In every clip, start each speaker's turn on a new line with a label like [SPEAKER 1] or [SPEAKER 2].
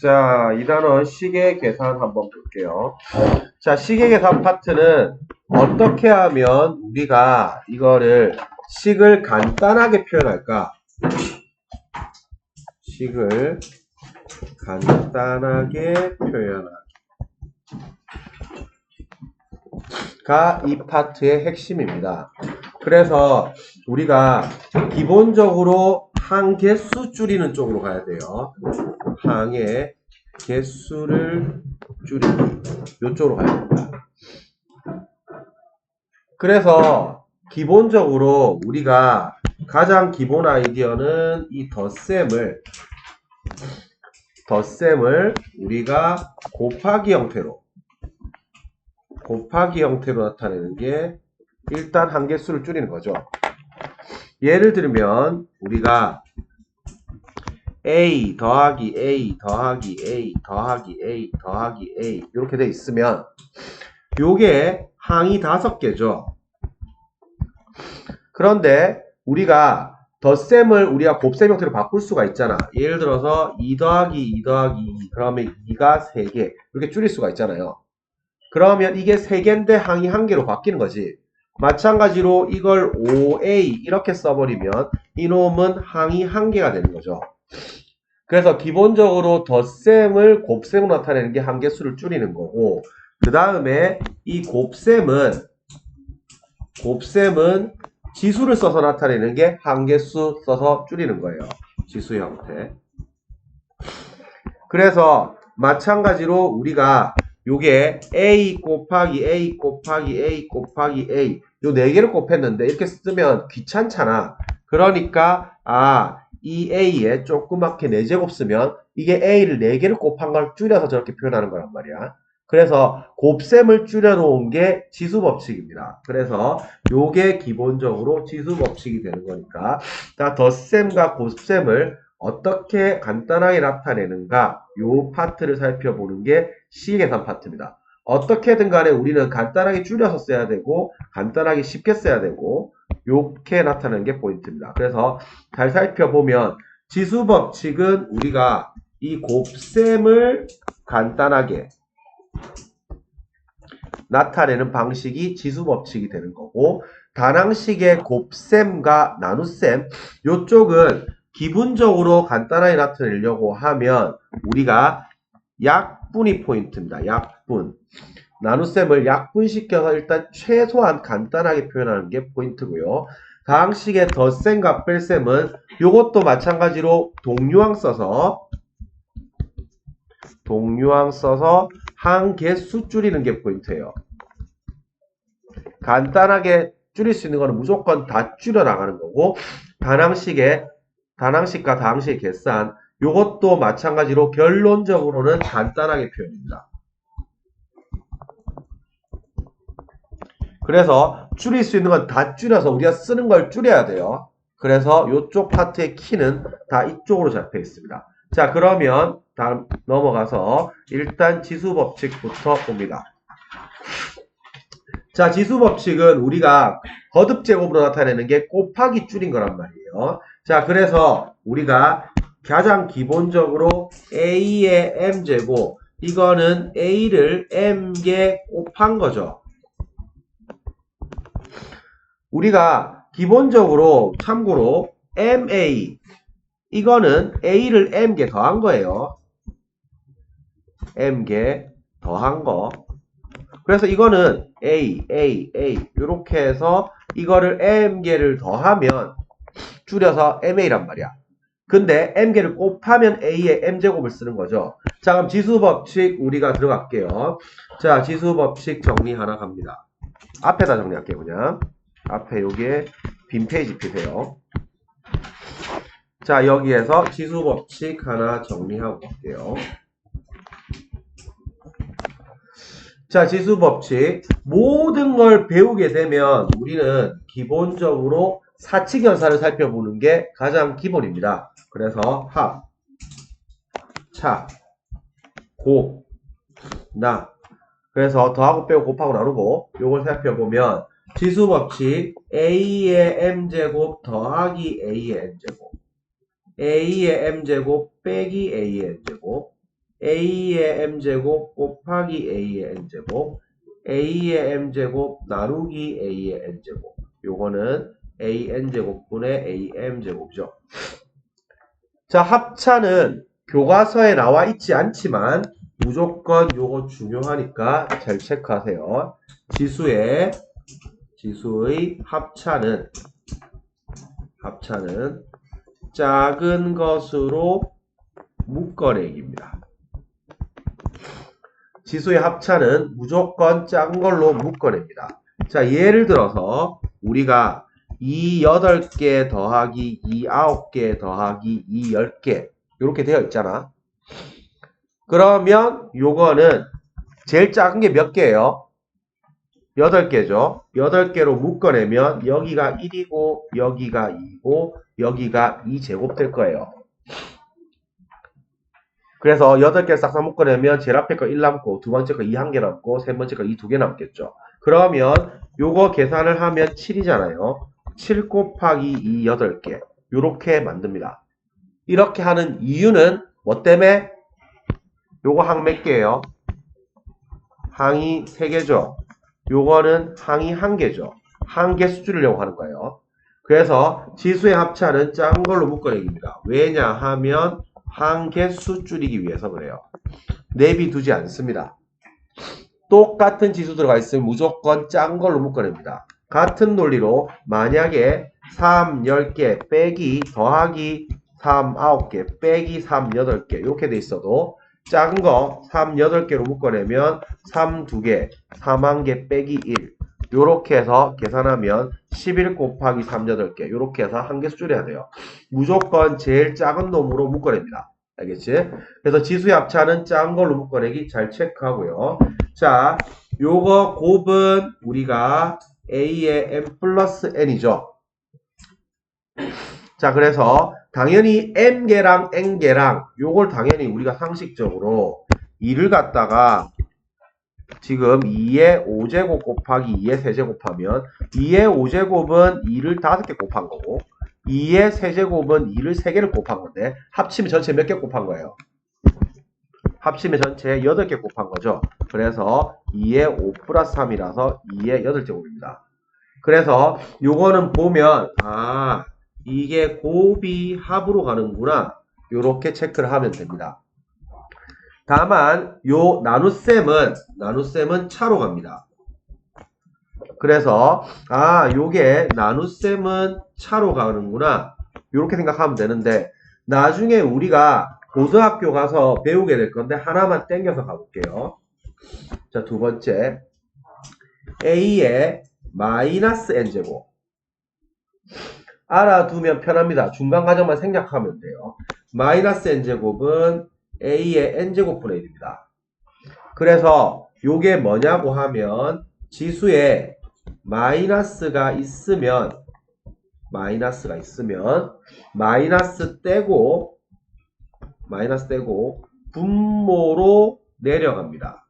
[SPEAKER 1] 자, 2단원 시계 계산 한번 볼게요. 자, 시계 계산 파트는 어떻게 하면 우리가 이거를 식을 간단하게 표현할까? 식을 간단하게 표현하기가 이 파트의 핵심입니다. 그래서 우리가 기본적으로 항개수 줄이는 쪽으로 가야 돼요. 항의 개수를 줄이기. 이쪽으로 가야 됩니다. 그래서 기본적으로 우리가 가장 기본 아이디어는 이 덧셈을 우리가 곱하기 형태로 나타내는 게 일단 항개수를 줄이는 거죠. 예를 들면 우리가 A 더하기 A 더하기 A 더하기 A 더하기 A 이렇게 돼 있으면 요게 항이 5개죠. 그런데 우리가 덧셈을 우리가 곱셈 형태로 바꿀 수가 있잖아. 예를 들어서 2 더하기 2 더하기 2 그러면 2가 3개 이렇게 줄일 수가 있잖아요. 그러면 이게 3개인데 항이 1개로 바뀌는 거지. 마찬가지로 이걸 5A 이렇게 써버리면 이놈은 항이 1개가 되는 거죠. 그래서 기본적으로 덧셈을 곱셈으로 나타내는 게 항개수를 줄이는 거고, 그 다음에 이 곱셈은 지수를 써서 나타내는 게 항개수 써서 줄이는 거예요. 지수 형태. 그래서 마찬가지로 우리가 요게 A 곱하기 A 곱하기 A 곱하기 A 요 4개를 곱했는데 이렇게 쓰면 귀찮잖아. 그러니까 이 A에 조그맣게 4제곱 쓰면 이게 A를 4개를 곱한 걸 줄여서 저렇게 표현하는 거란 말이야. 그래서 곱셈을 줄여놓은 게 지수법칙입니다. 그래서 요게 기본적으로 지수법칙이 되는 거니까 자, 덧셈과 곱셈을 어떻게 간단하게 나타내는가 요 파트를 살펴보는 게 시계산 파트입니다. 어떻게든 간에 우리는 간단하게 줄여서 써야 되고 간단하게 쉽게 써야 되고 요렇게 나타내는 게 포인트입니다. 그래서 잘 살펴보면 지수법칙은 우리가 이 곱셈을 간단하게 나타내는 방식이 지수법칙이 되는 거고 단항식의 곱셈과 나눗셈 요쪽은 기본적으로 간단하게 나타내려고 하면 우리가 약분이 포인트입니다. 약분. 나눗셈을 약분시켜서 일단 최소한 간단하게 표현하는 게 포인트고요. 다항식의 덧셈과 뺄셈은 이것도 마찬가지로 동류항 써서 항개수 줄이는 게 포인트예요. 간단하게 줄일 수 있는 거는 무조건 다 줄여 나가는 거고 단항식과 다항식의 계산 요것도 마찬가지로 결론적으로는 간단하게 표현입니다. 그래서 줄일 수 있는 건 다 줄여서 우리가 쓰는 걸 줄여야 돼요. 그래서 이쪽 파트의 키는 다 이쪽으로 잡혀 있습니다. 자, 그러면 다음 넘어가서 일단 지수법칙부터 봅니다. 자, 지수법칙은 우리가 거듭제곱으로 나타내는 게 곱하기 줄인 거란 말이에요. 자, 그래서 우리가 가장 기본적으로 A의 M제곱 이거는 A를 M개 곱한 거죠. 우리가 기본적으로 참고로 MA 이거는 A를 M개 더한 거예요. M개 더한 거. 그래서 이거는 A 이렇게 해서 이거를 M개를 더하면 줄여서 MA란 말이야. 근데 M개를 곱하면 A의 M제곱을 쓰는 거죠. 자, 그럼 지수법칙 우리가 들어갈게요. 자, 지수법칙 정리 하나 갑니다. 앞에다 정리할게요, 그냥. 앞에 요게 빈 페이지 피세요. 자, 여기에서 지수법칙 하나 정리하고 볼게요. 자, 지수법칙. 모든 걸 배우게 되면 우리는 기본적으로 사칙연산을 살펴보는 게 가장 기본입니다. 그래서 합, 차, 곱, 나. 그래서 더하고 빼고 곱하고 나누고 요걸 살펴보면 지수법칙 A의 M제곱 더하기 A의 M제곱 A의 M제곱 빼기 A의 M제곱 a의 m제곱 곱하기 a의 n제곱, a의 m제곱 나누기 a의 n제곱. 요거는 an제곱분의 am제곱이죠. 자, 합차는 교과서에 나와 있지 않지만 무조건 요거 중요하니까 잘 체크하세요. 지수의 합차는 작은 것으로 묶어내기입니다. 지수의 합차는 무조건 작은 걸로 묶어냅니다. 자, 예를 들어서 우리가 이 8개 더하기 이 9개 더하기 이 10개 이렇게 되어 있잖아. 그러면 요거는 제일 작은 게 몇 개예요? 8개죠. 8개로 묶어내면 여기가 1이고 여기가 2고 여기가 2제곱 될 거예요. 그래서 8개를 싹싹 묶어내면 제일 앞에 거 1 남고 두 번째 거 2 1개 남고 세 번째 거 2 2개 남겠죠. 그러면 요거 계산을 하면 7이잖아요. 7 곱하기 2 8개 요렇게 만듭니다. 이렇게 하는 이유는 뭐 때문에? 요거 항 몇 개예요? 항이 3개죠. 요거는 항이 1개죠. 1개 수줄이려고 하는 거예요. 그래서 지수의 합차는 작은 걸로 묶어내기입니다. 왜냐하면 1개 수 줄이기 위해서 그래요. 내비두지 않습니다. 똑같은 지수 들어가 있으면 무조건 작은 걸로 묶어냅니다. 같은 논리로 만약에 3 10개 빼기 더하기 3 9개 빼기 3 8개 이렇게 돼 있어도 작은 거 3 8개로 묶어내면 3 2개 3 1개 빼기 1 요렇게 해서 계산하면 11 곱하기 3 8개 요렇게 해서 1개 수 줄여야 돼요. 무조건 제일 작은 놈으로 묶어냅니다. 알겠지? 그래서 지수의 합차는 작은 걸로 묶어내기 잘 체크하고요. 자, 요거 곱은 우리가 a의 m 플러스 n이죠. 자, 그래서 당연히 m개랑 n개랑 요걸 당연히 우리가 상식적으로 2를 갖다가 지금 2의 5제곱 곱하기 2의 세제곱하면 2의 5제곱은 2를 5개 곱한 거고 2의 세제곱은 2를 3개를 곱한 건데 합치면 전체 몇 개 곱한 거예요? 합치면 전체 8개 곱한 거죠. 그래서 2의 5 플러스 3이라서 2의 8제곱입니다. 그래서 요거는 보면 이게 곱이 합으로 가는구나 요렇게 체크를 하면 됩니다. 다만 요 나눗셈은 차로 갑니다. 그래서 요게 나눗셈은 차로 가는구나 요렇게 생각하면 되는데 나중에 우리가 고등학교 가서 배우게 될 건데 하나만 땡겨서 가볼게요. 자, 두 번째 a의 마이너스 n제곱 알아두면 편합니다. 중간 과정만 생략하면 돼요. 마이너스 n제곱은 a의 n제곱분의 1입니다. 그래서 요게 뭐냐고 하면 지수에 마이너스가 있으면 마이너스 떼고 분모로 내려갑니다.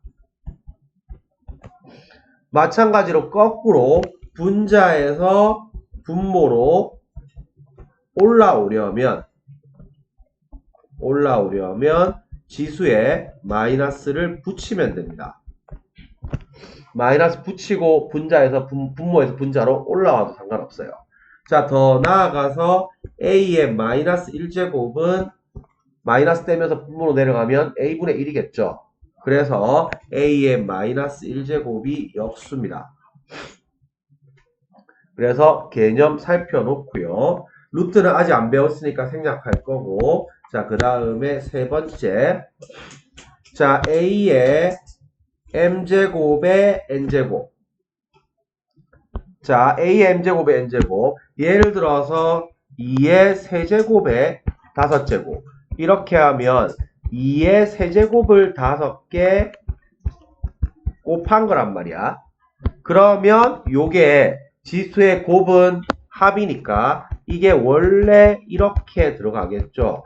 [SPEAKER 1] 마찬가지로 거꾸로 분자에서 분모로 올라오려면 지수에 마이너스를 붙이면 됩니다. 마이너스 붙이고 분자에서 분모에서 분자로 올라와도 상관없어요. 자, 더 나아가서 a의 마이너스 1제곱은 마이너스 떼면서 분모로 내려가면 a분의 1이겠죠. 그래서 a의 마이너스 1제곱이 역수입니다. 그래서 개념 살펴놓고요. 루트는 아직 안 배웠으니까 생략할 거고 자, 그 다음에 세 번째 자, a의 m제곱의 n제곱 자, a의 m제곱의 n제곱 예를 들어서 2의 세제곱의 5제곱 이렇게 하면 2의 세제곱을 5개 곱한 거란 말이야. 그러면 요게 지수의 곱은 합이니까 이게 원래 이렇게 들어가겠죠.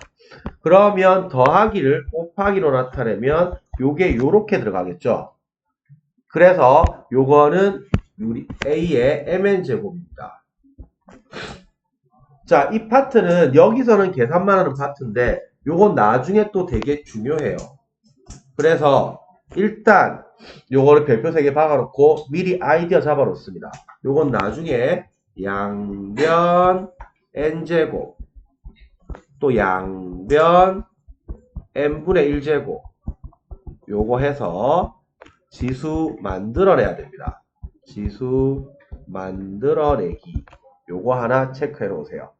[SPEAKER 1] 그러면 더하기를 곱하기로 나타내면 요게 요렇게 들어가겠죠. 그래서 요거는 a의 mn제곱입니다. 자, 이 파트는 여기서는 계산만 하는 파트인데 요건 나중에 또 되게 중요해요. 그래서 일단 요거를 별표 3개 박아놓고 미리 아이디어 잡아놓습니다. 요건 나중에 양변 n제곱 또 양변 n분의 1제곱 요거 해서 지수 만들어내야 됩니다. 지수 만들어내기 요거 하나 체크해 놓으세요.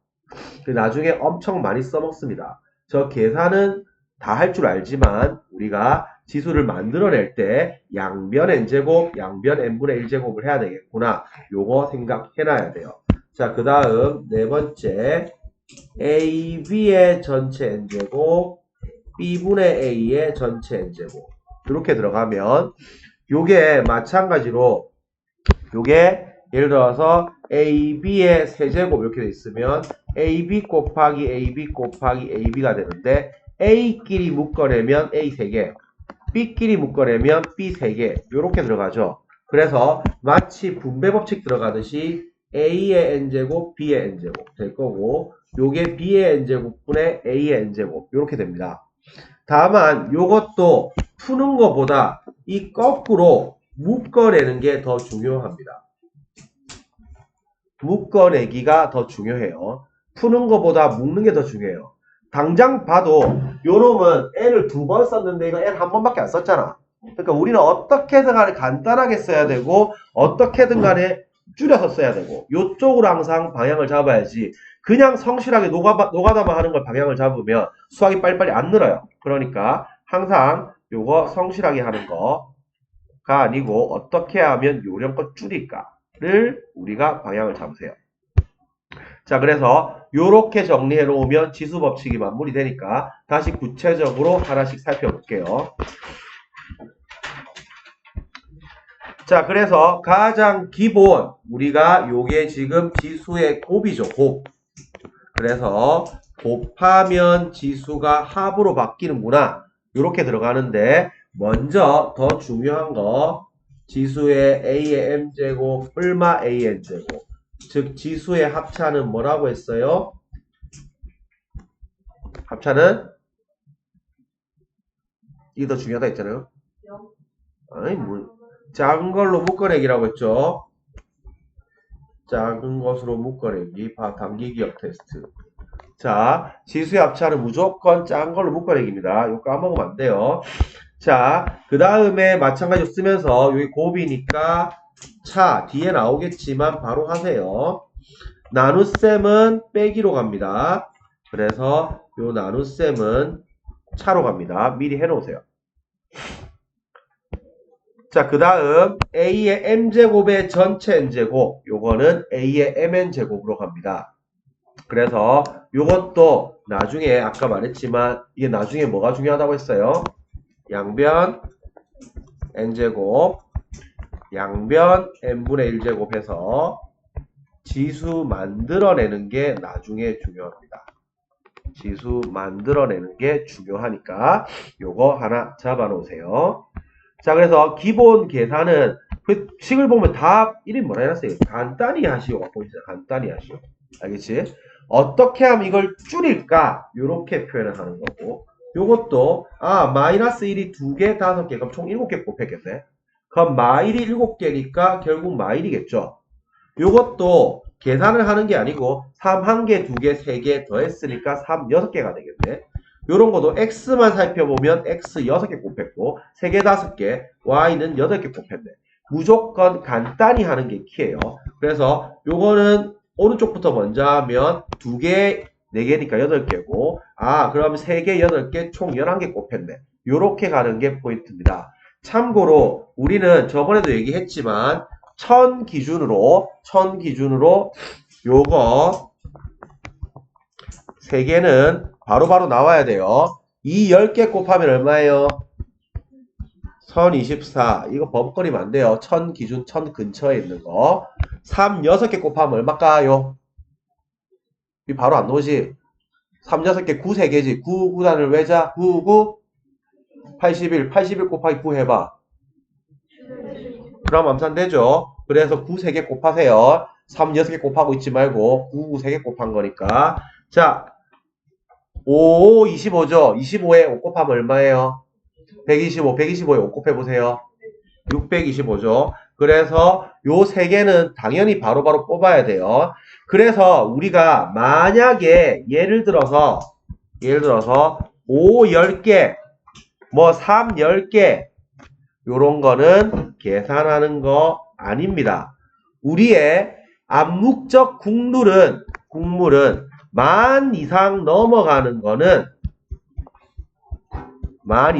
[SPEAKER 1] 나중에 엄청 많이 써먹습니다. 저 계산은 다 할 줄 알지만 우리가 지수를 만들어낼 때 양변 n제곱, 양변 n분의 1제곱을 해야 되겠구나. 요거 생각해놔야 돼요. 자, 그 다음 네 번째 AB의 전체 n제곱, B분의 A의 전체 n제곱 이렇게 들어가면 요게 마찬가지로 요게 예를 들어서 AB의 세제곱 이렇게 돼 있으면 AB 곱하기 AB 곱하기 AB가 되는데 A끼리 묶어내면 A 3개, B끼리 묶어내면 B 3개 이렇게 들어가죠. 그래서 마치 분배 법칙 들어가듯이 A의 n제곱, B의 n제곱 될 거고 요게 B의 n제곱분의 A의 n제곱 이렇게 됩니다. 다만 요것도 푸는 것보다 이 거꾸로 묶어내는 게 더 중요합니다. 묶어내기가 더 중요해요. 푸는 것보다 묶는 게 더 중요해요. 당장 봐도 요 놈은 n을 2번 썼는데 이거 n 한 번밖에 안 썼잖아. 그러니까 우리는 어떻게든 간에 간단하게 써야 되고 어떻게든 간에 줄여서 써야 되고 요쪽으로 항상 방향을 잡아야지 그냥 성실하게 노가다만 하는 걸 방향을 잡으면 수학이 빨리빨리 안 늘어요. 그러니까 항상 요거 성실하게 하는 거가 아니고 어떻게 하면 요령껏 줄일까를 우리가 방향을 잡으세요. 자, 그래서 요렇게 정리해 놓으면 지수 법칙이 마무리 되니까 다시 구체적으로 하나씩 살펴볼게요. 자, 그래서 가장 기본 우리가 요게 지금 지수의 곱이죠. 곱. 그래서 곱하면 지수가 합으로 바뀌는구나. 요렇게 들어가는데 먼저 더 중요한 거 지수의 A의 M제곱 얼마 AN제곱 즉 지수의 합차는 뭐라고 했어요? 합차는 이게 더 중요하다 했잖아요. 아니 뭐 작은 걸로 묶어내기라고 했죠. 작은 것으로 묶어내기 단기 기억 테스트. 자, 지수의 합차는 무조건 작은 걸로 묶어내기입니다. 이거 까먹으면 안 돼요. 자, 그 다음에 마찬가지로 쓰면서 여기 곱이니까 차 뒤에 나오겠지만 바로 하세요. 나눗셈은 빼기로 갑니다. 그래서 요 나눗셈은 차로 갑니다. 미리 해놓으세요. 자, 그 다음 A의 M제곱의 전체 N제곱 요거는 A의 MN제곱으로 갑니다. 그래서 요것도 나중에 아까 말했지만 이게 나중에 뭐가 중요하다고 했어요? 양변 N제곱 양변 N분의 1제곱 해서 지수 만들어내는 게 나중에 중요합니다. 지수 만들어내는 게 중요하니까 요거 하나 잡아놓으세요. 자, 그래서 기본 계산은 그 식을 보면 다 1인 뭐라 해놨어요? 간단히 하시오. 보이시죠? 간단히 하시오. 알겠지? 어떻게 하면 이걸 줄일까? 요렇게 표현을 하는 거고 요것도 마이너스 1이 2개, 5개 그럼 총 7개 곱했겠네. 그럼 마일이 7개니까 결국 마일이겠죠. 요것도 계산을 하는 게 아니고 3 1개, 2개, 3개 더했으니까 3 6개가 되겠네. 요런 것도 x만 살펴보면 x 6개 곱했고 3개, 5개, y는 8개 곱했네. 무조건 간단히 하는 게 키예요. 그래서 요거는 오른쪽부터 먼저 하면 2개, 4개니까 8개고 그럼 3개, 8개 총 11개 곱했네. 요렇게 가는 게 포인트입니다. 참고로 우리는 저번에도 얘기했지만 천 기준으로 요거 3개는 바로바로 나와야 돼요. 이 10개 곱하면 얼마예요? 1024. 이거 버벅거리면 안 돼요. 1000 기준 1000 근처에 있는 거. 3 6개 곱하면 얼마일까요? 이 바로 안 나오지. 3 6개 9 3개지. 9 9단을 외자. 9 9 81. 81 곱하기 9 해봐. 그럼 암산되죠. 그래서 9 3개 곱하세요. 3 6개 곱하고 있지 말고 9 9 3개 곱한 거니까. 자, 5 25죠. 25에 5 곱하면 얼마예요? 125, 125에 5 곱해보세요. 625죠. 그래서 요 세 개는 당연히 바로바로 뽑아야 돼요. 그래서 우리가 만약에 예를 들어서 5 10개, 뭐 3 10개 요런 거는 계산하는 거 아닙니다. 우리의 암묵적 국룰은 만 이상 넘어가는 거는 만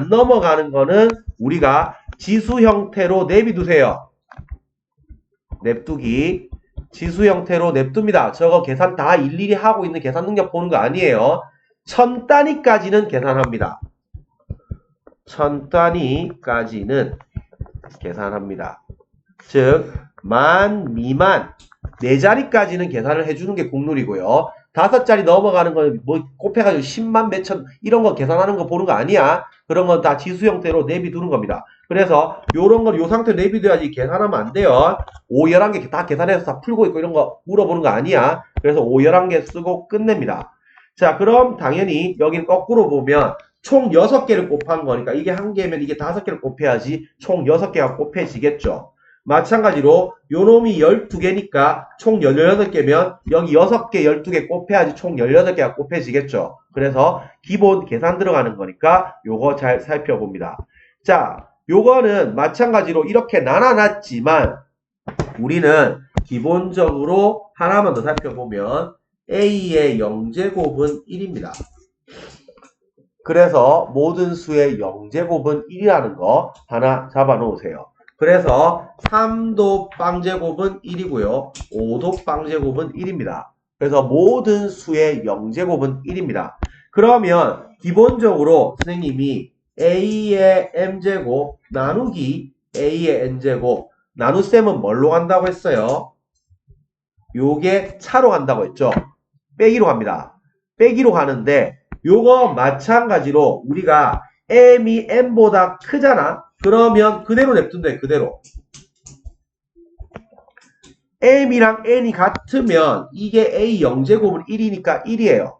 [SPEAKER 1] 넘어가는 거는 우리가 지수 형태로 내비두세요. 냅두기. 지수 형태로 냅둡니다. 저거 계산 다 일일이 하고 있는 계산 능력 보는 거 아니에요. 1000단위까지는 계산합니다. 1000단위까지는 계산합니다. 즉, 만 미만 4자리까지는 계산을 해주는 게 국룰이고요. 5자리 넘어가는 건 뭐 곱해가지고 10만 몇천 이런 거 계산하는 거 보는 거 아니야. 그런 건 다 지수 형태로 내비두는 겁니다. 그래서 요런 건 요 상태로 내비둬야지 계산하면 안 돼요. 5, 11개 다 계산해서 다 풀고 있고 이런 거 물어보는 거 아니야. 그래서 5, 11개 쓰고 끝냅니다. 자, 그럼 당연히 여기는 거꾸로 보면 총 6개를 곱한 거니까 이게 1개면 이게 5개를 곱해야지 총 6개가 곱해지겠죠. 마찬가지로 요놈이 12개니까 총 18개면 여기 6개 12개 곱해야지 총 18개가 곱해지겠죠. 그래서 기본 계산 들어가는 거니까 요거 잘 살펴봅니다. 자, 요거는 마찬가지로 이렇게 나눠놨지만 우리는 기본적으로 하나만 더 살펴보면 A의 0제곱은 1입니다. 그래서 모든 수의 0제곱은 1이라는 거 하나 잡아 놓으세요. 그래서 3도 빵제곱은 1이고요. 5도 빵제곱은 1입니다. 그래서 모든 수의 0제곱은 1입니다. 그러면 기본적으로 선생님이 A의 M제곱 나누기 A의 N제곱 나눗셈은 뭘로 간다고 했어요? 요게 차로 간다고 했죠? 빼기로 갑니다. 빼기로 가는데 요거 마찬가지로 우리가 M이 N보다 크잖아? 그러면 그대로 냅둔다. 그대로. M이랑 N이 같으면 이게 A 0제곱은 1이니까 1이에요.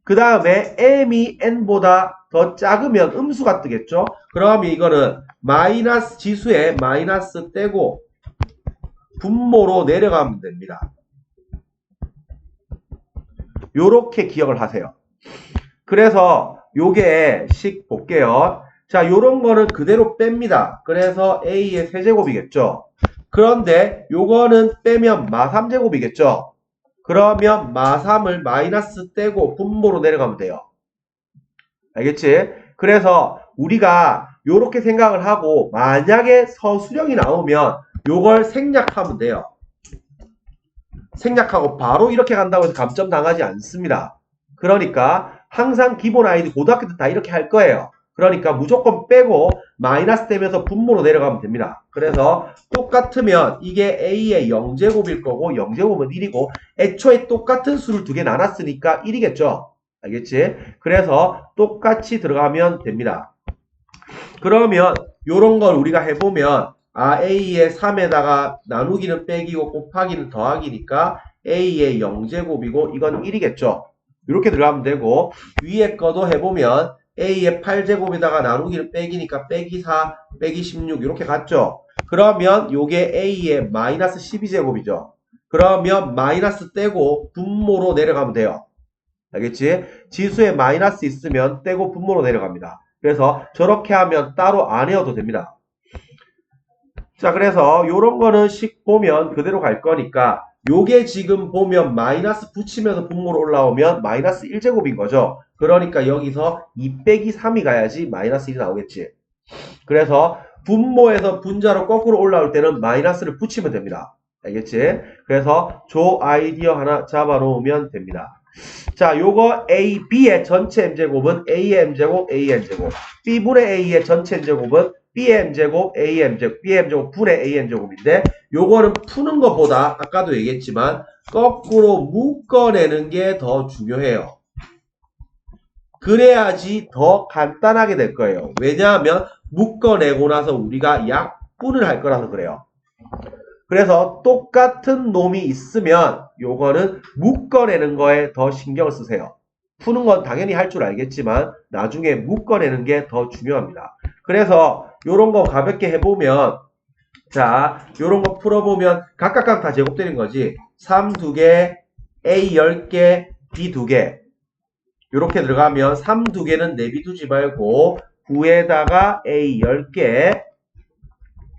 [SPEAKER 1] 그 다음에 M이 N보다 더 작으면 음수가 뜨겠죠? 그러면 이거는 마이너스 지수에 마이너스 떼고 분모로 내려가면 됩니다. 요렇게 기억을 하세요. 그래서 요게 식 볼게요. 자, 요런 거는 그대로 뺍니다. 그래서 A의 세제곱이겠죠. 그런데 요거는 빼면 마 3제곱이겠죠. 그러면 마 3을 마이너스 떼고 분모로 내려가면 돼요. 알겠지? 그래서 우리가 요렇게 생각을 하고 만약에 서술형이 나오면 요걸 생략하면 돼요. 생략하고 바로 이렇게 간다고 해서 감점 당하지 않습니다. 그러니까 항상 기본 아이디 고등학교 때 다 이렇게 할 거예요. 그러니까 무조건 빼고 마이너스 떼면서 분모로 내려가면 됩니다. 그래서 똑같으면 이게 A의 0제곱일 거고 0제곱은 1이고 애초에 똑같은 수를 두 개 나눴으니까 1이겠죠. 알겠지? 그래서 똑같이 들어가면 됩니다. 그러면 요런 걸 우리가 해보면 A의 3에다가 나누기는 빼기고 곱하기는 더하기니까 A의 0제곱이고 이건 1이겠죠. 이렇게 들어가면 되고 위에 거도 해보면 A의 8제곱에다가 나누기는 빼기니까 빼기 4, 빼기 16 이렇게 갔죠. 그러면 요게 A의 마이너스 12제곱이죠. 그러면 마이너스 떼고 분모로 내려가면 돼요. 알겠지? 지수에 마이너스 있으면 떼고 분모로 내려갑니다. 그래서 저렇게 하면 따로 안 해도 됩니다. 자, 그래서 요런 거는 식 보면 그대로 갈 거니까 요게 지금 보면 마이너스 붙이면서 분모로 올라오면 마이너스 1제곱인 거죠. 그러니까 여기서 2 빼기 3이 가야지 마이너스 1이 나오겠지. 그래서 분모에서 분자로 거꾸로 올라올 때는 마이너스를 붙이면 됩니다. 알겠지? 그래서 조 아이디어 하나 잡아 놓으면 됩니다. 자, 요거 A, B의 전체 M제곱은 A의 M제곱, A의 N제곱. B분의 A의 전체 N제곱은 B의 M제곱, A의 M제곱, B의 M제곱 분의 A의 N제곱인데 요거는 푸는 것보다 아까도 얘기했지만 거꾸로 묶어내는 게 더 중요해요. 그래야지 더 간단하게 될 거예요. 왜냐하면 묶어내고 나서 우리가 약분을 할 거라서 그래요. 그래서 똑같은 놈이 있으면 요거는 묶어내는 거에 더 신경을 쓰세요. 푸는 건 당연히 할 줄 알겠지만 나중에 묶어내는 게 더 중요합니다. 그래서 요런 거 가볍게 해보면 자 요런 거 풀어보면 각각 다 제곱되는 거지. 3 2개, A 10개, B 2개 요렇게 들어가면 3 2개는 내비두지 말고 9에다가 A 10개,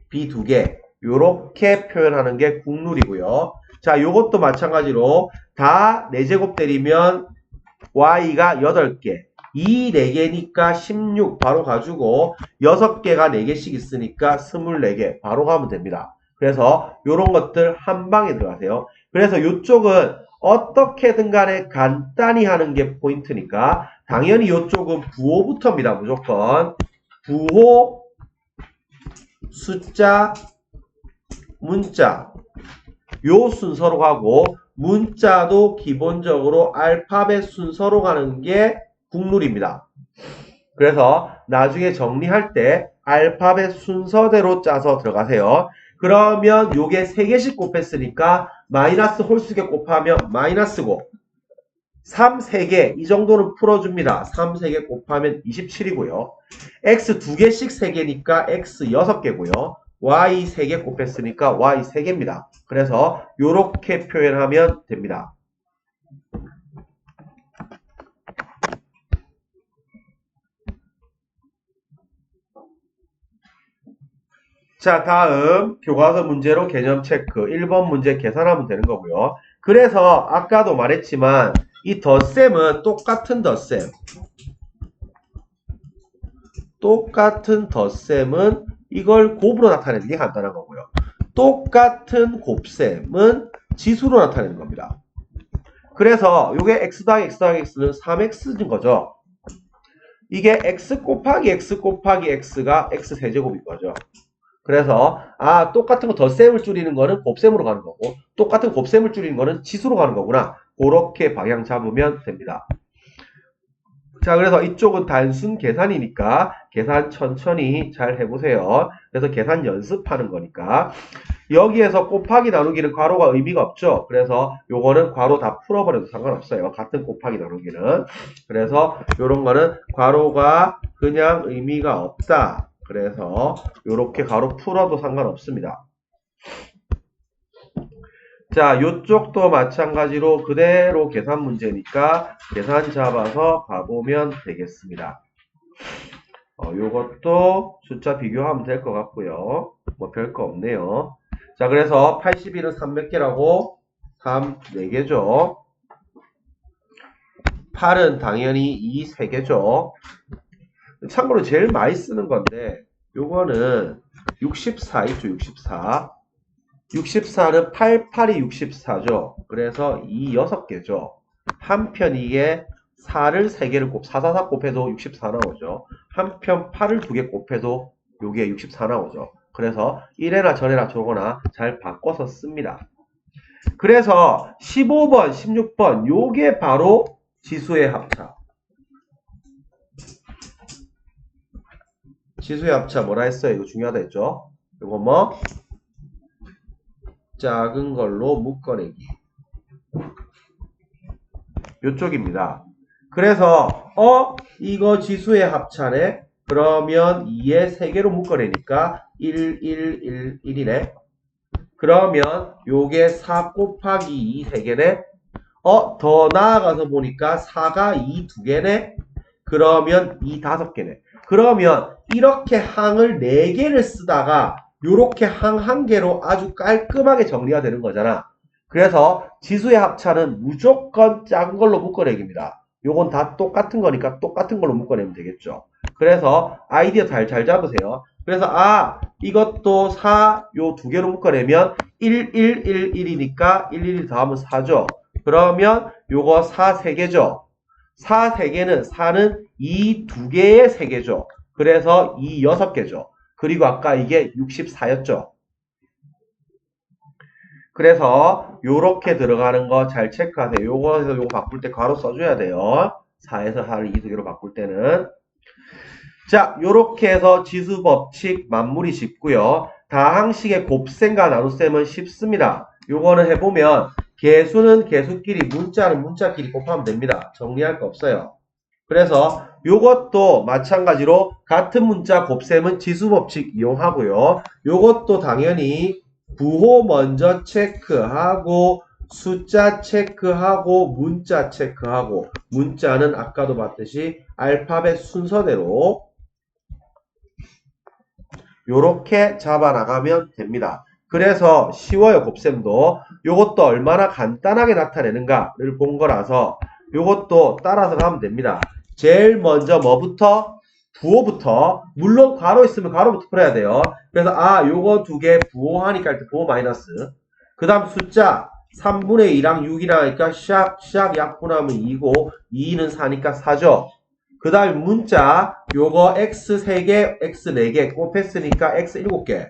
[SPEAKER 1] B 2개 요렇게 표현하는 게 국룰이고요. 자 요것도 마찬가지로 다 4제곱 때리면 Y가 8개, 2 4개니까 16 바로 가지고 6개가 4개씩 있으니까 24개 바로 가면 됩니다. 그래서 요런 것들 한 방에 들어가세요. 그래서 요쪽은 어떻게든 간에 간단히 하는 게 포인트니까 당연히 요쪽은 부호부터입니다. 무조건 부호, 숫자, 문자 요 순서로 가고 문자도 기본적으로 알파벳 순서로 가는 게 국룰입니다. 그래서 나중에 정리할 때 알파벳 순서대로 짜서 들어가세요. 그러면 요게 3개씩 곱했으니까 마이너스 홀수개 곱하면 마이너스고 3 3개 이 정도는 풀어줍니다. 3 3개 곱하면 27이고요. x 2개씩 3개니까 x 6개고요. y 3개 곱했으니까 y 3개입니다. 그래서 요렇게 표현하면 됩니다. 자 다음 교과서 문제로 개념 체크 1번 문제 계산하면 되는 거고요. 그래서 아까도 말했지만 이 덧셈은 똑같은 덧셈 이걸 곱으로 나타내는 게 간단한 거고요. 똑같은 곱셈은 지수로 나타내는 겁니다. 그래서 이게 x 더하기 x 더하기 x는 3x인 거죠. 이게 x 곱하기 x 곱하기 x가 x 세제곱인 거죠. 그래서 똑같은 거 덧셈을 줄이는 거는 곱셈으로 가는 거고 똑같은 곱셈을 줄이는 거는 지수로 가는 거구나. 그렇게 방향 잡으면 됩니다. 자 그래서 이쪽은 단순 계산이니까 계산 천천히 잘 해보세요. 그래서 계산 연습하는 거니까 여기에서 곱하기 나누기는 괄호가 의미가 없죠. 그래서 요거는 괄호 다 풀어버려도 상관없어요. 같은 곱하기 나누기는. 그래서 요런 거는 괄호가 그냥 의미가 없다. 그래서 요렇게 괄호 풀어도 상관없습니다. 자, 요쪽도 마찬가지로 그대로 계산 문제니까 계산 잡아서 가보면 되겠습니다. 요것도 숫자 비교하면 될 것 같고요. 뭐 별거 없네요. 자, 그래서 81은 3 몇 개라고? 3 4개죠. 8은 당연히 2 3개죠. 참고로 제일 많이 쓰는 건데 요거는 64 있죠. 64. 64는 88이 64죠. 그래서 2 6개죠. 한편 이게 4를 3개를 4 곱해도 64 나오죠. 한편 8을 2개 곱해도 요게 64 나오죠. 그래서 1회나 전회나 저거나 잘 바꿔서 씁니다. 그래서 15번, 16번 요게 바로 지수의 합차. 지수의 합차 뭐라 했어요? 이거 중요하다 했죠? 이거 뭐? 작은 걸로 묶어내기. 요쪽입니다. 그래서 이거 지수의 합차네? 그러면 2에 3개로 묶어내니까 1, 1, 1, 1이네? 그러면 요게 4 곱하기 2 3개네? 더 나아가서 보니까 4가 2 2개네? 그러면 2 5개네. 그러면 이렇게 항을 4개를 쓰다가 요렇게 항 1개로 아주 깔끔하게 정리가 되는 거잖아. 그래서 지수의 합차는 무조건 작은 걸로 묶어내기입니다. 요건 다 똑같은 거니까 똑같은 걸로 묶어내면 되겠죠. 그래서 아이디어 잘 잡으세요. 그래서 이것도 4 요 2개로 묶어내면 1, 1, 1, 1이니까 1, 1 더하면 4죠. 그러면 요거 4 3개죠. 4 3개는 4는 2 2개의 3개죠. 그래서 2 6개죠. 그리고 아까 이게 64였죠. 그래서 요렇게 들어가는 거 잘 체크하세요. 요거에서 요거 바꿀 때 괄호 써줘야 돼요. 4에서 4를 2 2개로 바꿀 때는. 자, 요렇게 해서 지수 법칙 만무리 쉽고요. 다항식의 곱셈과 나눗셈은 쉽습니다. 요거는 해보면 개수는 개수끼리, 문자는 문자끼리 곱하면 됩니다. 정리할 거 없어요. 그래서 요것도 마찬가지로 같은 문자 곱셈은 지수법칙 이용하고요. 요것도 당연히 부호 먼저 체크하고 숫자 체크하고 문자 체크하고 문자는 아까도 봤듯이 알파벳 순서대로 요렇게 잡아나가면 됩니다. 그래서 쉬워요. 곱셈도. 요것도 얼마나 간단하게 나타내는가를 본 거라서 요것도 따라서 가면 됩니다. 제일 먼저 뭐부터? 부호부터. 물론 괄호 있으면 괄호부터 풀어야 돼요. 그래서 요거 두 개 부호하니까 일단 부호 마이너스. 그 다음 숫자 3분의 2랑 6이랑 하니까 샥 약분하면 2고 2는 4니까 4죠. 그 다음에 문자 요거 x 3개 x 4개 곱했으니까 x 7개.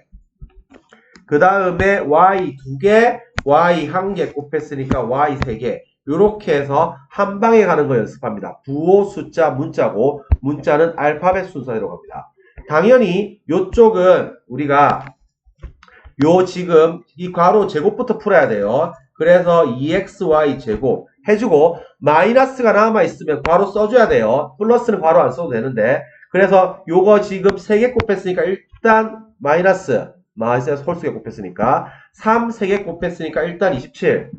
[SPEAKER 1] 그 다음에 y 2개 y 1개 곱했으니까 y 3개. 요렇게 해서 한 방에 가는 거 연습합니다. 부호 숫자 문자고 문자는 알파벳 순서대로 갑니다. 당연히 요쪽은 우리가 요 지금 이 괄호 제곱부터 풀어야 돼요. 그래서 2xy 제곱 해주고 마이너스가 남아있으면 괄호 써줘야 돼요. 플러스는 괄호 안 써도 되는데 그래서 요거 지금 3개 곱했으니까 일단 마이너스 홀수개 곱했으니까 3 3개 곱했으니까 일단 27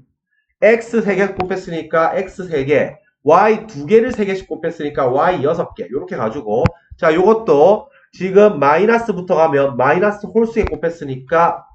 [SPEAKER 1] x 3개 곱했으니까 x 3개 y 2개를 3개씩 곱했으니까 y 6개 요렇게 가지고 자 요것도 지금 마이너스부터 가면 마이너스 홀수개 곱했으니까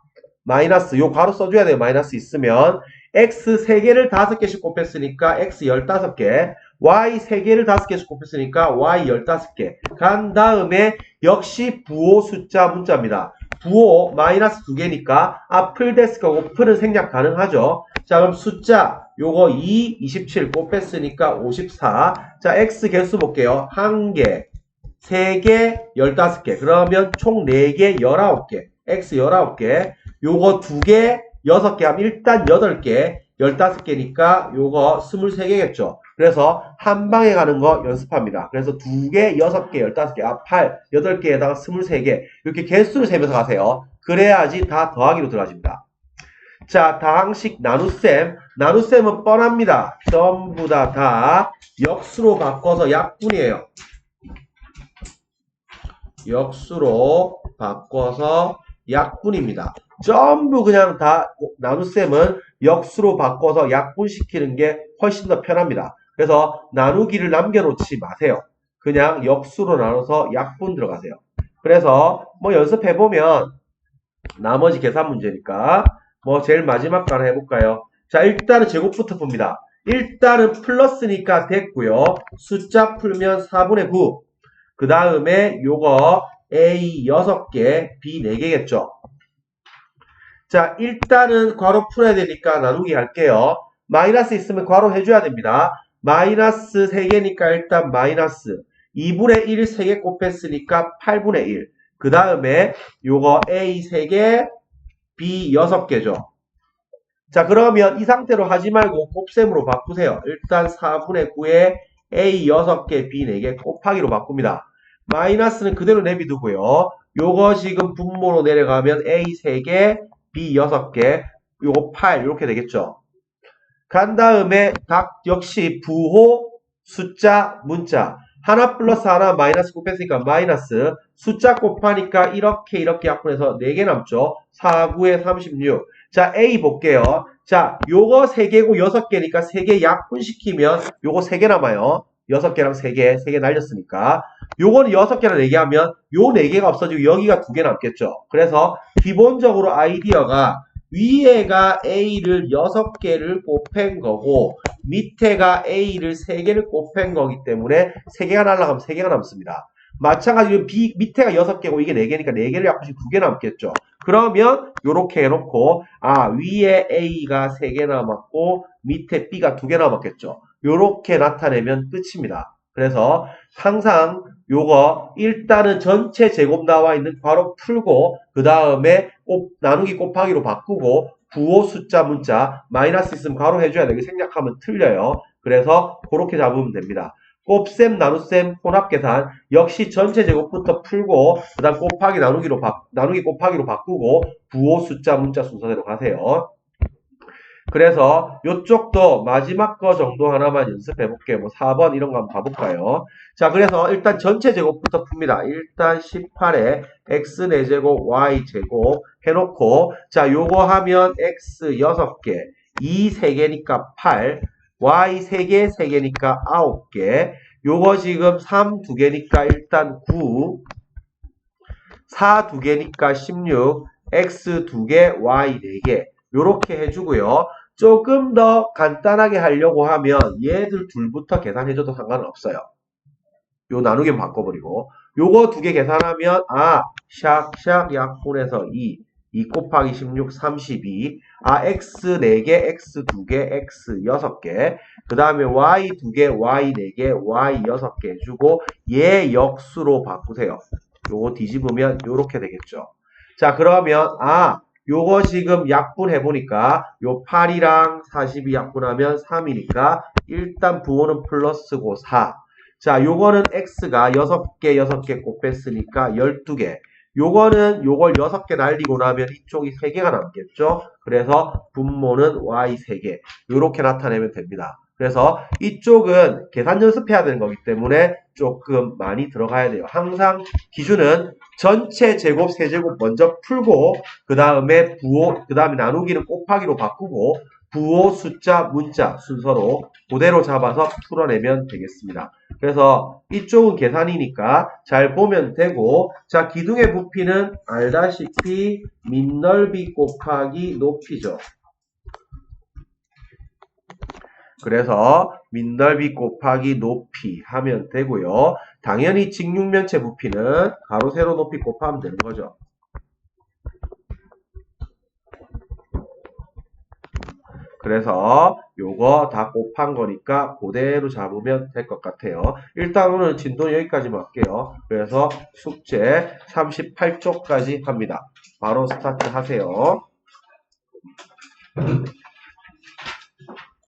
[SPEAKER 1] 마이너스 요 괄호 써줘야 돼요. 마이너스 있으면 x 3개를 5개씩 곱했으니까 x 15개 y 3개를 5개씩 곱했으니까 y 15개 간 다음에 역시 부호 숫자 문자입니다. 부호 마이너스 2개니까 풀 됐을 거고 풀은 생략 가능하죠. 자 그럼 숫자 요거 2, 27 곱했으니까 54 자 x 개수 볼게요. 1개 3개 15개 그러면 총 4개 19개 x 19개 요거 2개 6개 하면 일단 8개 15개니까 요거 23개겠죠. 그래서 한 방에 가는 거 연습합니다. 그래서 2개 6개 15개 8 8개에다가 23개 이렇게 개수를 세면서 가세요. 그래야지 다 더하기로 들어가집니다. 자 다항식 나눗셈은 뻔합니다. 전부 다 역수로 바꿔서 약분이에요. 역수로 바꿔서 약분입니다. 전부 그냥 다 나눗셈은 역수로 바꿔서 약분시키는 게 훨씬 더 편합니다. 그래서 나누기를 남겨놓지 마세요. 그냥 역수로 나눠서 약분 들어가세요. 그래서 뭐 연습해보면 나머지 계산 문제니까 뭐 제일 마지막 거 하나 해볼까요? 자 일단은 제곱부터 봅니다. 일단은 플러스니까 됐고요. 숫자 풀면 4분의 9 그 다음에 요거 A 6개, B 4개겠죠. 자, 일단은 괄호 풀어야 되니까 나누기 할게요. 마이너스 있으면 괄호 해줘야 됩니다. 마이너스 3개니까 일단 마이너스 2분의 1 3개 곱했으니까 8분의 1. 그 다음에 요거 A 3개, B 6개죠. 자, 그러면 이 상태로 하지 말고 곱셈으로 바꾸세요. 일단 4분의 9에 A 6개, B 4개 곱하기로 바꿉니다. 마이너스는 그대로 내비두고요. 요거 지금 분모로 내려가면 A 3개, B 6개, 요거 8 이렇게 되겠죠. 간 다음에 각 역시 부호, 숫자, 문자 하나 플러스 하나 마이너스 곱했으니까 마이너스 숫자 곱하니까 이렇게 약분해서 4개 남죠. 4, 9에 36. 자 A 볼게요. 자 요거 3개고 6개니까 3개 약분시키면 요거 3개 남아요. 6개랑 3개 날렸으니까 요거는 6개랑 4개 하면 요 4개가 없어지고 여기가 2개 남겠죠. 그래서 기본적으로 아이디어가 위에가 A를 6개를 곱한 거고 밑에가 A를 3개를 곱한 거기 때문에 3개가 날아가면 3개가 남습니다. 마찬가지로 B 밑에가 6개고 이게 4개니까 4개를 약분시 2개 남겠죠. 그러면 요렇게 해놓고 위에 A가 3개 남았고 밑에 B가 2개 남았겠죠. 요렇게 나타내면 끝입니다. 그래서 항상 요거 일단은 전체 제곱 나와 있는 괄호 풀고 그 다음에 나누기 곱하기로 바꾸고 부호 숫자 문자 마이너스 있으면 괄호 해줘야 되게 생략하면 틀려요. 그래서 그렇게 잡으면 됩니다. 곱셈 나눗셈 혼합계산 역시 전체 제곱부터 풀고 그 다음 곱하기 나누기 곱하기로 바꾸고 부호 숫자 문자 순서대로 가세요. 그래서 요쪽도 마지막 거 정도 하나만 연습해 볼게요. 뭐 4번 이런 거 한번 봐볼까요? 자, 그래서 일단 전체 제곱부터 풉니다. 일단 18에 x 4제곱 y 제곱 해놓고 자, 요거 하면 x 6개, 2 3개니까 8, y 3개, 3개니까 9개, 요거 지금 3 2개니까 일단 9, 4 2개니까 16, x 2개, y 4개 요렇게 해주고요. 조금 더 간단하게 하려고 하면 얘들 둘부터 계산해줘도 상관은 없어요. 요 나누기만 바꿔버리고 요거 2개 계산하면 샥샥 약분해서 2 곱하기 16 32 x 4개 x 2개 x 6개 그 다음에 y 2개 y 4개 y 6개 해주고 얘 역수로 바꾸세요. 요거 뒤집으면 요렇게 되겠죠. 자, 그러면 요거 지금 약분해보니까 요 8이랑 42 약분하면 3이니까 일단 부호는 플러스고 4. 자, 요거는 x가 6개 곱했으니까 12개. 요거는 요걸 6개 날리고 나면 이쪽이 3개가 남겠죠? 그래서 분모는 y 3개. 요렇게 나타내면 됩니다. 그래서 이쪽은 계산 연습해야 되는 거기 때문에 조금 많이 들어가야 돼요. 항상 기준은 전체 제곱, 세제곱 먼저 풀고 그 다음에 부호, 그 다음에 나누기는 곱하기로 바꾸고 부호, 숫자, 문자 순서로 그대로 잡아서 풀어내면 되겠습니다. 그래서 이쪽은 계산이니까 잘 보면 되고 자, 기둥의 부피는 알다시피 밑넓이 곱하기 높이죠. 그래서 밑넓이 곱하기 높이 하면 되고요. 당연히 직육면체 부피는 가로 세로 높이 곱하면 되는 거죠. 그래서 요거 다 곱한 거니까 그대로 잡으면 될 것 같아요. 일단 오늘 진도 여기까지만 할게요. 그래서 숙제 38쪽까지 합니다. 바로 스타트 하세요.